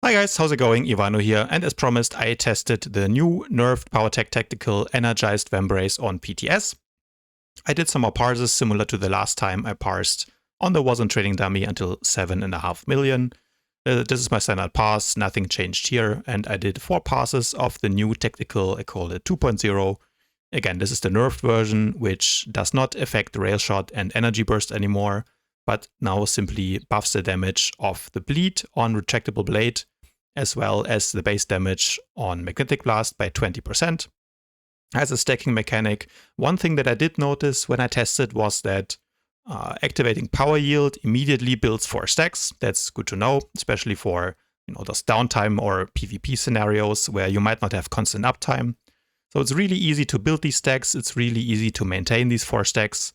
Hi guys, how's it going? Ivano here, and as promised, I tested the new NERFED PowerTech Tactical Energized Vambrace on PTS. I did some more parses similar to the last time I parsed on the wasn't trading dummy until 7.5 million. This is my standard parse, nothing changed here, and I did 4 passes of the new tactical, I call it 2.0. Again, this is the nerfed version, which does not affect rail shot and energy burst anymore, but now simply buffs the damage of the bleed on retractable blade, as well as the base damage on magnetic blast by 20%. As a stacking mechanic, one thing that I did notice when I tested was that activating power yield immediately builds 4 stacks. That's good to know, especially for those downtime or PvP scenarios where you might not have constant uptime. So it's really easy to build these stacks. It's really easy to maintain these 4 stacks.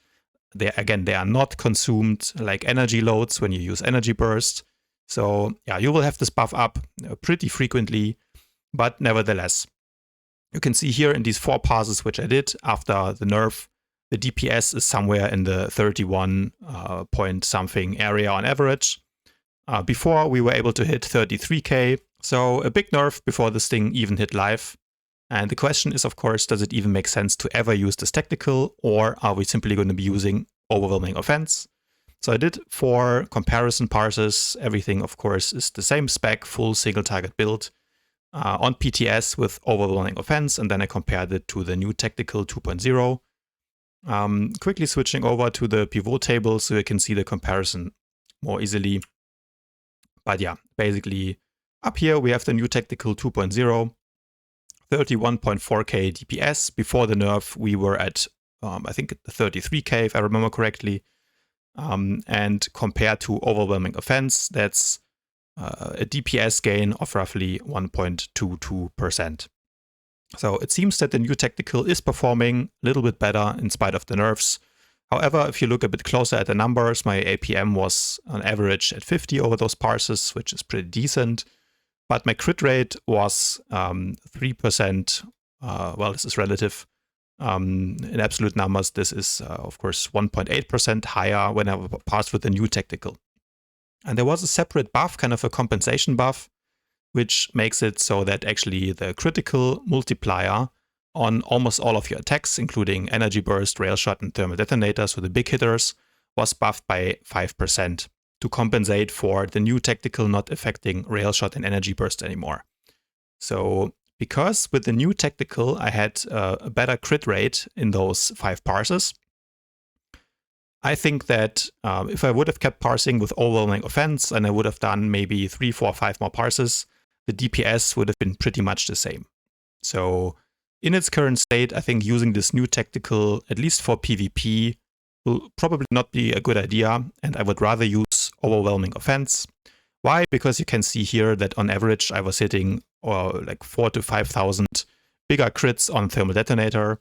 They are not consumed like energy loads when you use energy burst. So yeah, you will have this buff up pretty frequently, but nevertheless, you can see here in these 4 passes which I did after the nerf, the DPS is somewhere in the 31 point something area on average. Before we were able to hit 33k, so a big nerf before this thing even hit live. And the question is, of course, does it even make sense to ever use this tactical, or are we simply going to be using overwhelming offense? So I did 4 comparison parses. Everything, of course, is the same spec, full single target build on PTS with overwhelming offense, and then I compared it to the new tactical 2.0. Quickly switching over to the pivot table so you can see the comparison more easily. But yeah, basically up here we have the new tactical 2.0. 31.4k DPS. Before the nerf, we were at, I think, 33k, if I remember correctly. And compared to overwhelming offense, that's a DPS gain of roughly 1.22%. So it seems that the new tactical is performing a little bit better in spite of the nerfs. However, if you look a bit closer at the numbers, my APM was on average at 50 over those parses, which is pretty decent. But my crit rate was 3%. Well, this is relative. In absolute numbers, this is, of course, 1.8% higher when I passed with the new tactical. And there was a separate buff, kind of a compensation buff, which makes it so that actually the critical multiplier on almost all of your attacks, including energy burst, rail shot, and thermal detonator, so the big hitters, was buffed by 5%. To compensate for the new tactical not affecting rail shot and energy burst anymore. So because with the new tactical I had a better crit rate in those 5 parses, I think that if I would have kept parsing with overwhelming offense and I would have done maybe 3, 4, 5 more parses, the DPS would have been pretty much the same. So in its current state, I think using this new tactical, at least for PvP, will probably not be a good idea, and I would rather use overwhelming offense. Why? Because you can see here that on average I was hitting like 4,000 to 5,000 bigger crits on thermal detonator.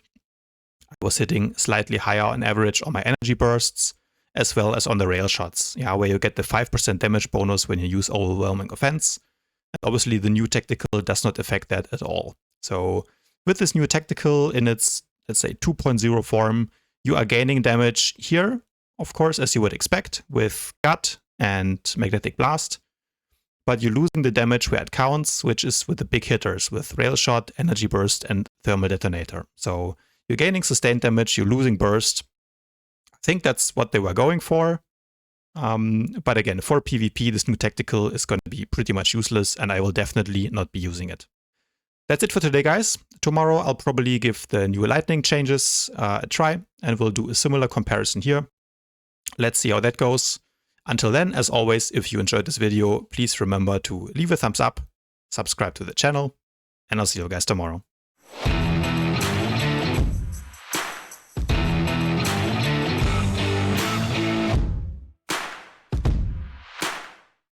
I was hitting slightly higher on average on my energy bursts, as well as on the rail shots, where you get the 5% damage bonus when you use overwhelming offense. And obviously the new tactical does not affect that at all. So with this new tactical in its, let's say, 2.0 form, you are gaining damage here, of course, as you would expect, with gut and magnetic blast, but you're losing the damage where it counts, which is with the big hitters, with rail shot, energy burst, and thermal detonator. So you're gaining sustained damage, you're losing burst. I think that's what they were going for. But again, for PvP, this new tactical is going to be pretty much useless, and I will definitely not be using it. That's it for today, guys. Tomorrow I'll probably give the new lightning changes a try, and we'll do a similar comparison here. Let's see how that goes. Until then, as always, if you enjoyed this video, please remember to leave a thumbs up, subscribe to the channel, and I'll see you guys tomorrow.